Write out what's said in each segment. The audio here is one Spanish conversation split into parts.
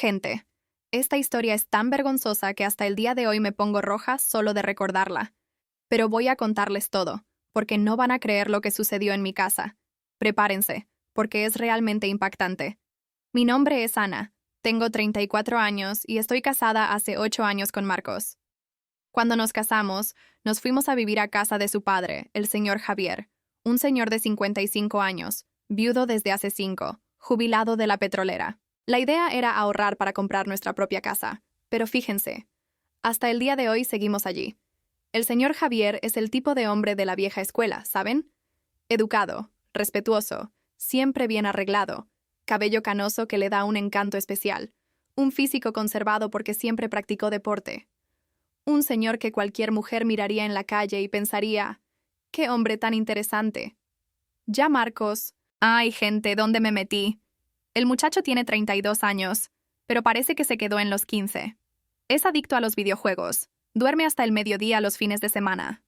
Gente, esta historia es tan vergonzosa que hasta el día de hoy me pongo roja solo de recordarla. Pero voy a contarles todo, porque no van a creer lo que sucedió en mi casa. Prepárense, porque es realmente impactante. Mi nombre es Ana, tengo 34 años y estoy casada hace 8 años con Marcos. Cuando nos casamos, nos fuimos a vivir a casa de su padre, el señor Javier, un señor de 55 años, viudo desde hace 5, jubilado de la petrolera. La idea era ahorrar para comprar nuestra propia casa, pero fíjense, hasta el día de hoy seguimos allí. El señor Javier es el tipo de hombre de la vieja escuela, ¿saben? Educado, respetuoso, siempre bien arreglado, cabello canoso que le da un encanto especial, un físico conservado porque siempre practicó deporte. Un señor que cualquier mujer miraría en la calle y pensaría, ¡qué hombre tan interesante! Ya Marcos. Ay, gente, ¿dónde me metí? El muchacho tiene 32 años, pero parece que se quedó en los 15. Es adicto a los videojuegos, duerme hasta el mediodía los fines de semana.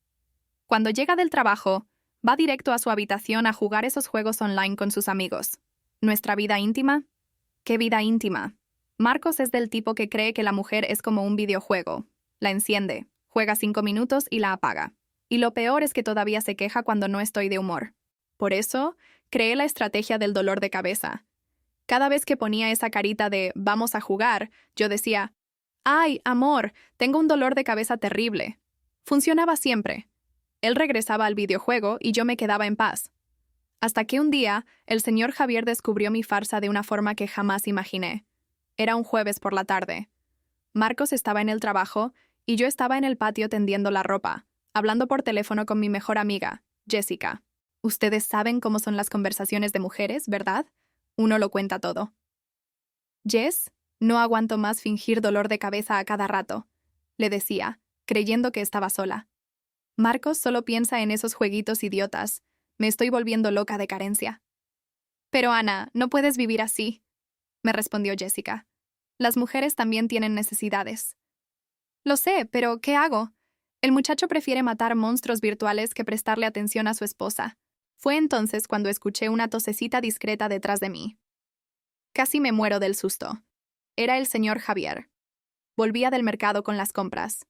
Cuando llega del trabajo, va directo a su habitación a jugar esos juegos online con sus amigos. ¿Nuestra vida íntima? ¿Qué vida íntima? Marcos es del tipo que cree que la mujer es como un videojuego. La enciende, juega 5 minutos y la apaga. Y lo peor es que todavía se queja cuando no estoy de humor. Por eso, creé la estrategia del dolor de cabeza. Cada vez que ponía esa carita de «vamos a jugar», yo decía «ay, amor, tengo un dolor de cabeza terrible». Funcionaba siempre. Él regresaba al videojuego y yo me quedaba en paz. Hasta que un día, el señor Javier descubrió mi farsa de una forma que jamás imaginé. Era un jueves por la tarde. Marcos estaba en el trabajo y yo estaba en el patio tendiendo la ropa, hablando por teléfono con mi mejor amiga, Jessica. Ustedes saben cómo son las conversaciones de mujeres, ¿verdad? Uno lo cuenta todo. Jess, no aguanto más fingir dolor de cabeza a cada rato, le decía, creyendo que estaba sola. Marcos solo piensa en esos jueguitos idiotas. Me estoy volviendo loca de carencia. Pero Ana, no puedes vivir así, me respondió Jessica. Las mujeres también tienen necesidades. Lo sé, pero ¿qué hago? El muchacho prefiere matar monstruos virtuales que prestarle atención a su esposa. Fue entonces cuando escuché una tosecita discreta detrás de mí. Casi me muero del susto. Era el señor Javier. Volvía del mercado con las compras.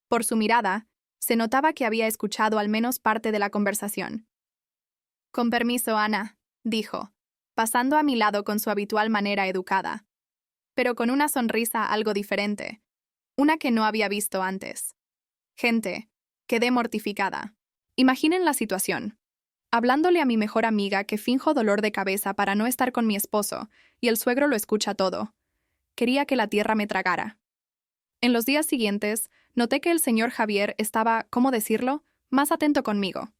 Por su mirada, se notaba que había escuchado al menos parte de la conversación. «Con permiso, Ana», dijo, pasando a mi lado con su habitual manera educada, pero con una sonrisa algo diferente, una que no había visto antes. Gente, quedé mortificada. Imaginen la situación. Hablándole a mi mejor amiga que finjo dolor de cabeza para no estar con mi esposo, y el suegro lo escucha todo. Quería que la tierra me tragara. En los días siguientes, noté que el señor Javier estaba, ¿cómo decirlo?, más atento conmigo.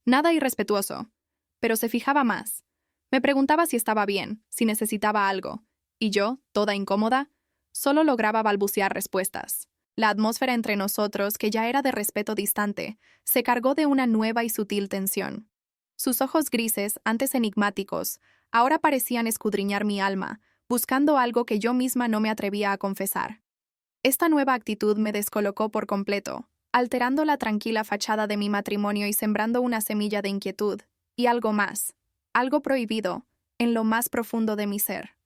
Nada irrespetuoso, pero se fijaba más. Me preguntaba si estaba bien, si necesitaba algo, y yo, toda incómoda, solo lograba balbucear respuestas. La atmósfera entre nosotros, que ya era de respeto distante, se cargó de una nueva y sutil tensión. Sus ojos grises, antes enigmáticos, ahora parecían escudriñar mi alma, buscando algo que yo misma no me atrevía a confesar. Esta nueva actitud me descolocó por completo, alterando la tranquila fachada de mi matrimonio y sembrando una semilla de inquietud, y algo más, algo prohibido, en lo más profundo de mi ser.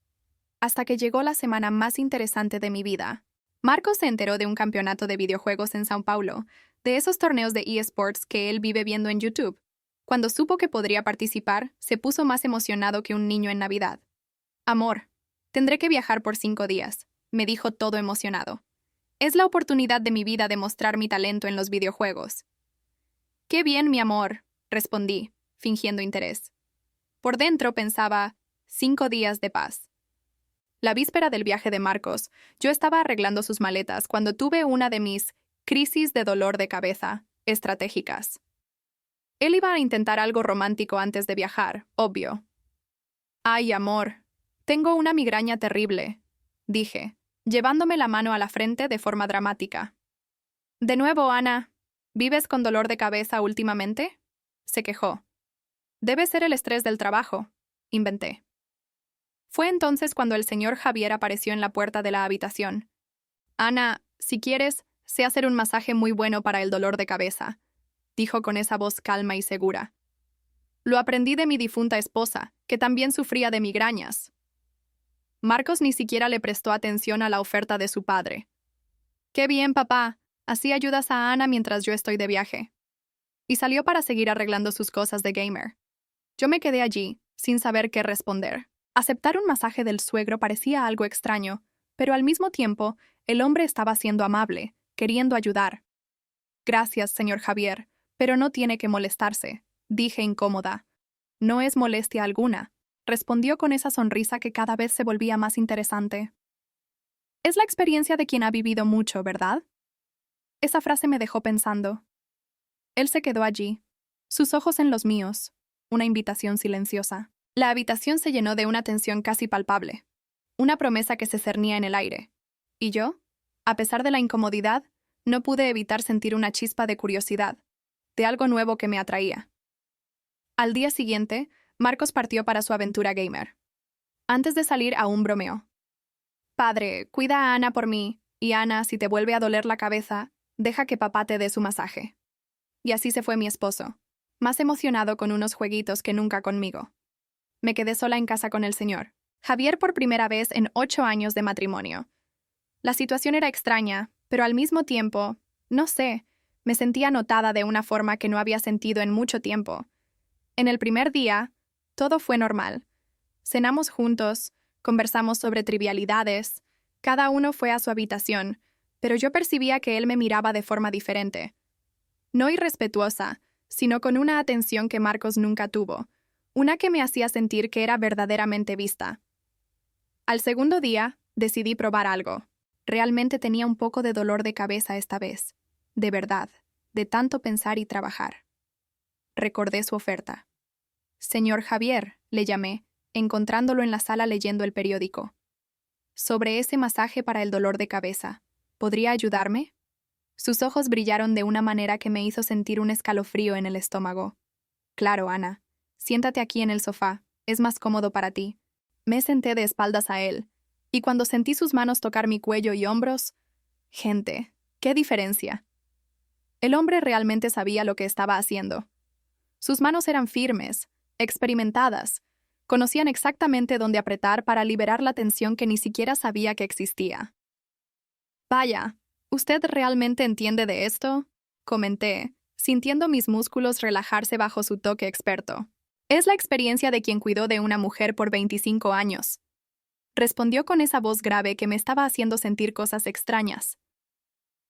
Hasta que llegó la semana más interesante de mi vida. Marcos se enteró de un campeonato de videojuegos en São Paulo, de esos torneos de eSports que él vive viendo en YouTube. Cuando supo que podría participar, se puso más emocionado que un niño en Navidad. «Amor, tendré que viajar por 5 días», me dijo todo emocionado. «Es la oportunidad de mi vida de mostrar mi talento en los videojuegos». «Qué bien, mi amor», respondí, fingiendo interés. Por dentro pensaba, 5 días de paz. La víspera del viaje de Marcos, yo estaba arreglando sus maletas cuando tuve una de mis crisis de dolor de cabeza estratégicas. Él iba a intentar algo romántico antes de viajar, obvio. «Ay, amor, tengo una migraña terrible», dije, llevándome la mano a la frente de forma dramática. «De nuevo, Ana, ¿vives con dolor de cabeza últimamente?», se quejó. «Debe ser el estrés del trabajo», inventé. Fue entonces cuando el señor Javier apareció en la puerta de la habitación. «Ana, si quieres, sé hacer un masaje muy bueno para el dolor de cabeza», dijo con esa voz calma y segura. «Lo aprendí de mi difunta esposa, que también sufría de migrañas». Marcos ni siquiera le prestó atención a la oferta de su padre. «Qué bien, papá. Así ayudas a Ana mientras yo estoy de viaje». Y salió para seguir arreglando sus cosas de gamer. Yo me quedé allí, sin saber qué responder. Aceptar un masaje del suegro parecía algo extraño, pero al mismo tiempo, el hombre estaba siendo amable, queriendo ayudar. «Gracias, señor Javier, pero no tiene que molestarse», dije incómoda. «No es molestia alguna», respondió con esa sonrisa que cada vez se volvía más interesante. «Es la experiencia de quien ha vivido mucho, ¿verdad?». Esa frase me dejó pensando. Él se quedó allí, sus ojos en los míos, una invitación silenciosa. La habitación se llenó de una tensión casi palpable, una promesa que se cernía en el aire. Y yo, a pesar de la incomodidad, no pude evitar sentir una chispa de curiosidad, de algo nuevo que me atraía. Al día siguiente, Marcos partió para su aventura gamer. Antes de salir, aún bromeó. «Padre, cuida a Ana por mí, y Ana, si te vuelve a doler la cabeza, deja que papá te dé su masaje». Y así se fue mi esposo, más emocionado con unos jueguitos que nunca conmigo. Me quedé sola en casa con el señor Javier por primera vez en 8 años de matrimonio. La situación era extraña, pero al mismo tiempo, no sé, me sentía notada de una forma que no había sentido en mucho tiempo. En el primer día, todo fue normal. Cenamos juntos, conversamos sobre trivialidades, cada uno fue a su habitación, pero yo percibía que él me miraba de forma diferente. No irrespetuosa, sino con una atención que Marcos nunca tuvo, una que me hacía sentir que era verdaderamente vista. Al segundo día, decidí probar algo. Realmente tenía un poco de dolor de cabeza esta vez. De verdad, de tanto pensar y trabajar. Recordé su oferta. «Señor Javier», le llamé, encontrándolo en la sala leyendo el periódico. «Sobre ese masaje para el dolor de cabeza. ¿Podría ayudarme?». Sus ojos brillaron de una manera que me hizo sentir un escalofrío en el estómago. «Claro, Ana. Siéntate aquí en el sofá. Es más cómodo para ti». Me senté de espaldas a él, y cuando sentí sus manos tocar mi cuello y hombros... Gente, ¡qué diferencia! El hombre realmente sabía lo que estaba haciendo. Sus manos eran firmes, experimentadas, conocían exactamente dónde apretar para liberar la tensión que ni siquiera sabía que existía. «Vaya, ¿usted realmente entiende de esto?», comenté, sintiendo mis músculos relajarse bajo su toque experto. «Es la experiencia de quien cuidó de una mujer por 25 años», respondió con esa voz grave que me estaba haciendo sentir cosas extrañas.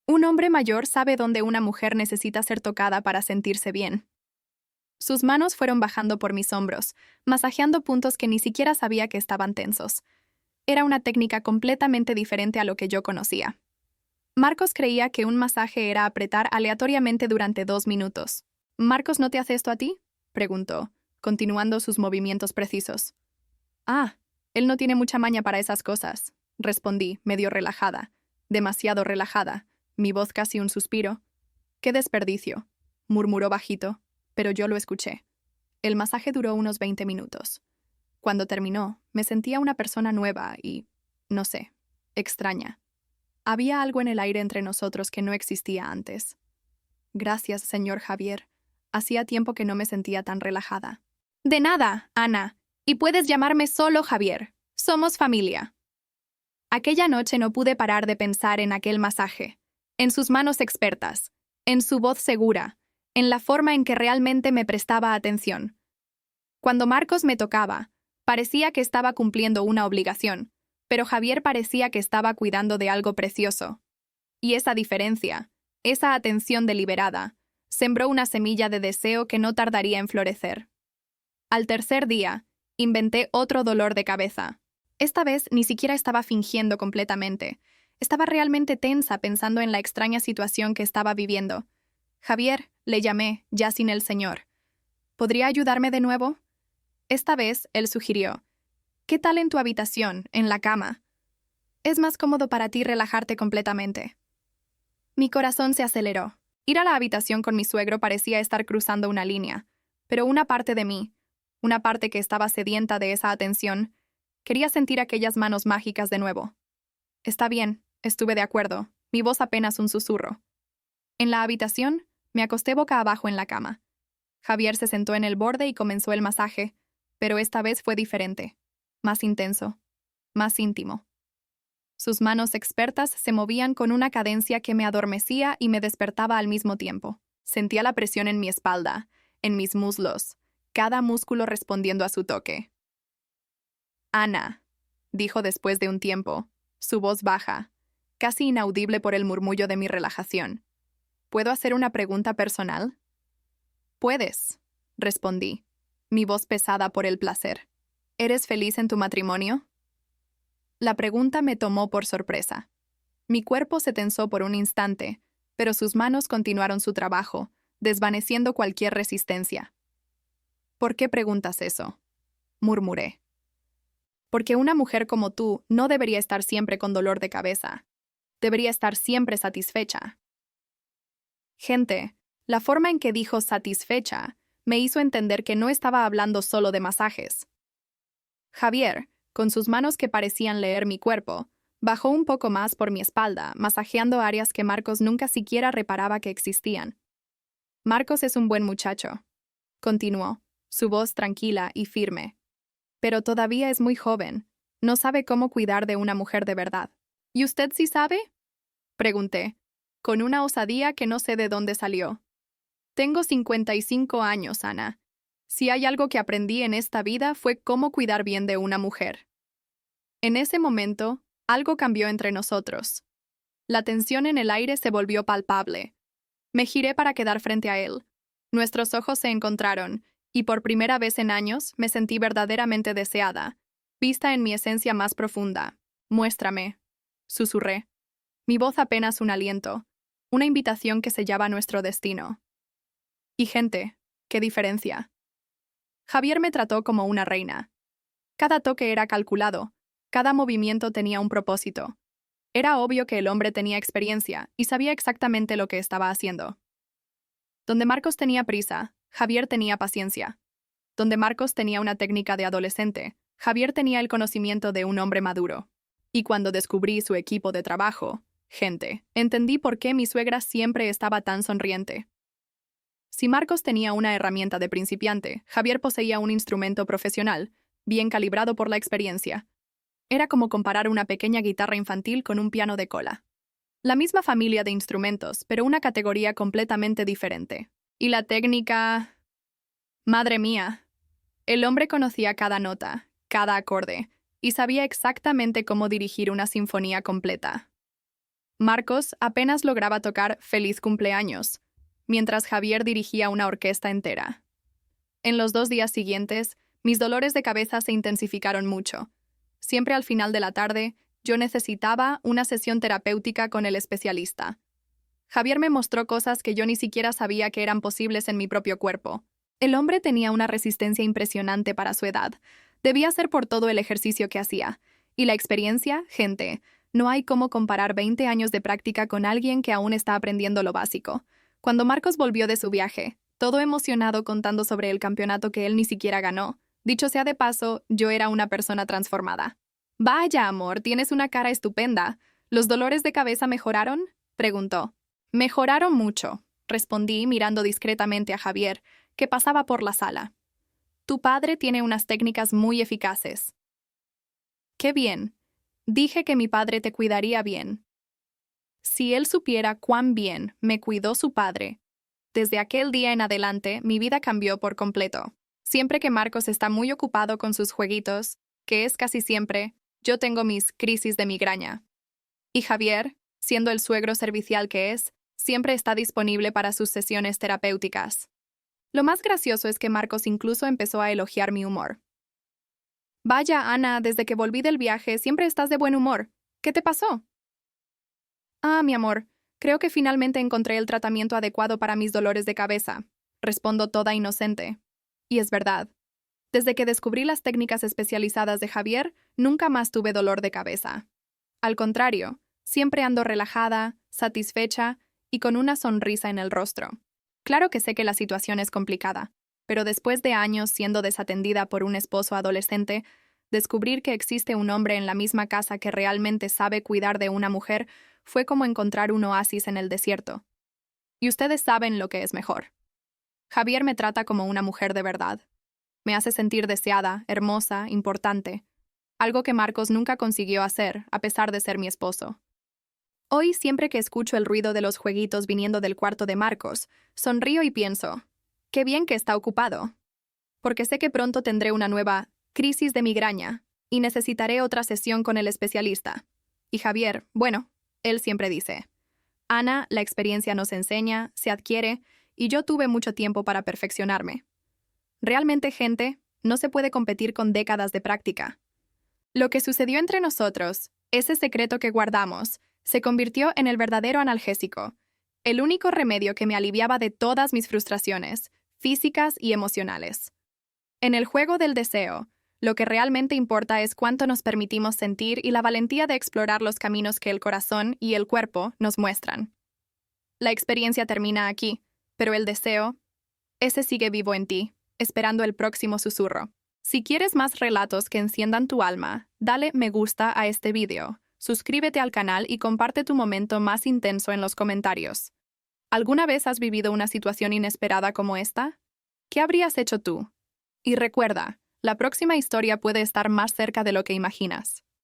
Un hombre mayor sabe dónde una mujer necesita ser tocada para sentirse bien. Sus manos fueron bajando por mis hombros, masajeando puntos que ni siquiera sabía que estaban tensos. Era una técnica completamente diferente a lo que yo conocía. Marcos creía que un masaje era apretar aleatoriamente durante 2 minutos. «¿Marcos no te hace esto a ti?», preguntó, continuando sus movimientos precisos. «Ah, él no tiene mucha maña para esas cosas», respondí, medio relajada, demasiado relajada, mi voz casi un suspiro. «Qué desperdicio», murmuró bajito, pero yo lo escuché. El masaje duró unos 20 minutos. Cuando terminó, me sentía una persona nueva y, no sé, extraña. Había algo en el aire entre nosotros que no existía antes. «Gracias, señor Javier. Hacía tiempo que no me sentía tan relajada». «De nada, Ana. Y puedes llamarme solo Javier. Somos familia». Aquella noche no pude parar de pensar en aquel masaje, en sus manos expertas, en su voz segura, en la forma en que realmente me prestaba atención. Cuando Marcos me tocaba, parecía que estaba cumpliendo una obligación, pero Javier parecía que estaba cuidando de algo precioso. Y esa diferencia, esa atención deliberada, sembró una semilla de deseo que no tardaría en florecer. Al tercer día, inventé otro dolor de cabeza. Esta vez ni siquiera estaba fingiendo completamente. Estaba realmente tensa pensando en la extraña situación que estaba viviendo. «Javier», le llamé, ya sin el señor. «¿Podría ayudarme de nuevo?». Esta vez, él sugirió. «¿Qué tal en tu habitación, en la cama? Es más cómodo para ti relajarte completamente». Mi corazón se aceleró. Ir a la habitación con mi suegro parecía estar cruzando una línea, pero una parte de mí, una parte que estaba sedienta de esa atención, quería sentir aquellas manos mágicas de nuevo. «Está bien», estuve de acuerdo, mi voz apenas un susurro. En la habitación, me acosté boca abajo en la cama. Javier se sentó en el borde y comenzó el masaje, pero esta vez fue diferente, más intenso. más íntimo. Sus manos expertas se movían con una cadencia que me adormecía y me despertaba al mismo tiempo. Sentía la presión en mi espalda, en mis muslos, cada músculo respondiendo a su toque. Ana, dijo después de un tiempo, su voz baja, casi inaudible por el murmullo de mi relajación. ¿Puedo hacer una pregunta personal? Puedes, respondí, mi voz pesada por el placer. ¿Eres feliz en tu matrimonio? La pregunta me tomó por sorpresa. Mi cuerpo se tensó por un instante, pero sus manos continuaron su trabajo, desvaneciendo cualquier resistencia. ¿Por qué preguntas eso?, murmuré. Porque una mujer como tú no debería estar siempre con dolor de cabeza. Debería estar siempre satisfecha. Gente, la forma en que dijo satisfecha me hizo entender que no estaba hablando solo de masajes. Javier, con sus manos que parecían leer mi cuerpo, bajó un poco más por mi espalda, masajeando áreas que Marcos nunca siquiera reparaba que existían. Marcos es un buen muchacho, continuó, su voz tranquila y firme. Pero todavía es muy joven. No sabe cómo cuidar de una mujer de verdad. ¿Y usted sí sabe?, pregunté, con una osadía que no sé de dónde salió. Tengo 55 años, Ana. Si hay algo que aprendí en esta vida fue cómo cuidar bien de una mujer. En ese momento, algo cambió entre nosotros. La tensión en el aire se volvió palpable. Me giré para quedar frente a él. Nuestros ojos se encontraron, y por primera vez en años me sentí verdaderamente deseada, vista en mi esencia más profunda. Muéstrame, susurré. Mi voz apenas un aliento, una invitación que sellaba nuestro destino. Y gente, qué diferencia. Javier me trató como una reina. Cada toque era calculado, cada movimiento tenía un propósito. Era obvio que el hombre tenía experiencia y sabía exactamente lo que estaba haciendo. Donde Marcos tenía prisa, Javier tenía paciencia. Donde Marcos tenía una técnica de adolescente, Javier tenía el conocimiento de un hombre maduro. Y cuando descubrí su equipo de trabajo, gente, entendí por qué mi suegra siempre estaba tan sonriente. Si Marcos tenía una herramienta de principiante, Javier poseía un instrumento profesional, bien calibrado por la experiencia. Era como comparar una pequeña guitarra infantil con un piano de cola. La misma familia de instrumentos, pero una categoría completamente diferente. Y la técnica... Madre mía. El hombre conocía cada nota, cada acorde, y sabía exactamente cómo dirigir una sinfonía completa. Marcos apenas lograba tocar Feliz cumpleaños, mientras Javier dirigía una orquesta entera. En los 2 días siguientes, mis dolores de cabeza se intensificaron mucho. Siempre al final de la tarde, yo necesitaba una sesión terapéutica con el especialista. Javier me mostró cosas que yo ni siquiera sabía que eran posibles en mi propio cuerpo. El hombre tenía una resistencia impresionante para su edad. Debía ser por todo el ejercicio que hacía. Y la experiencia, gente, no hay cómo comparar 20 años de práctica con alguien que aún está aprendiendo lo básico. Cuando Marcos volvió de su viaje, todo emocionado contando sobre el campeonato que él ni siquiera ganó, dicho sea de paso, yo era una persona transformada. «Vaya, amor, tienes una cara estupenda. ¿Los dolores de cabeza mejoraron?», preguntó. «Mejoraron mucho», respondí mirando discretamente a Javier, que pasaba por la sala. «Tu padre tiene unas técnicas muy eficaces». «Qué bien. Dije que mi padre te cuidaría bien». Si él supiera cuán bien me cuidó su padre. Desde aquel día en adelante, mi vida cambió por completo. Siempre que Marcos está muy ocupado con sus jueguitos, que es casi siempre, yo tengo mis crisis de migraña. Y Javier, siendo el suegro servicial que es, siempre está disponible para sus sesiones terapéuticas. Lo más gracioso es que Marcos incluso empezó a elogiar mi humor. «Vaya, Ana, desde que volví del viaje siempre estás de buen humor. ¿Qué te pasó?». «Ah, mi amor, creo que finalmente encontré el tratamiento adecuado para mis dolores de cabeza», respondo toda inocente. Y es verdad. Desde que descubrí las técnicas especializadas de Javier, nunca más tuve dolor de cabeza. Al contrario, siempre ando relajada, satisfecha y con una sonrisa en el rostro. Claro que sé que la situación es complicada, pero después de años siendo desatendida por un esposo adolescente, descubrir que existe un hombre en la misma casa que realmente sabe cuidar de una mujer fue como encontrar un oasis en el desierto. Y ustedes saben lo que es mejor. Javier me trata como una mujer de verdad. Me hace sentir deseada, hermosa, importante. algo que Marcos nunca consiguió hacer, a pesar de ser mi esposo. Hoy, siempre que escucho el ruido de los jueguitos viniendo del cuarto de Marcos, sonrío y pienso, qué bien que está ocupado. Porque sé que pronto tendré una nueva crisis de migraña y necesitaré otra sesión con el especialista. Y Javier, bueno, él siempre dice, Ana, la experiencia nos enseña, se adquiere, y yo tuve mucho tiempo para perfeccionarme. Realmente, gente, no se puede competir con décadas de práctica. Lo que sucedió entre nosotros, ese secreto que guardamos, se convirtió en el verdadero analgésico, el único remedio que me aliviaba de todas mis frustraciones, físicas y emocionales. En el juego del deseo, lo que realmente importa es cuánto nos permitimos sentir y la valentía de explorar los caminos que el corazón y el cuerpo nos muestran. La experiencia termina aquí, pero el deseo, ese sigue vivo en ti, esperando el próximo susurro. Si quieres más relatos que enciendan tu alma, dale me gusta a este video, suscríbete al canal y comparte tu momento más intenso en los comentarios. ¿Alguna vez has vivido una situación inesperada como esta? ¿Qué habrías hecho tú? Y recuerda, la próxima historia puede estar más cerca de lo que imaginas.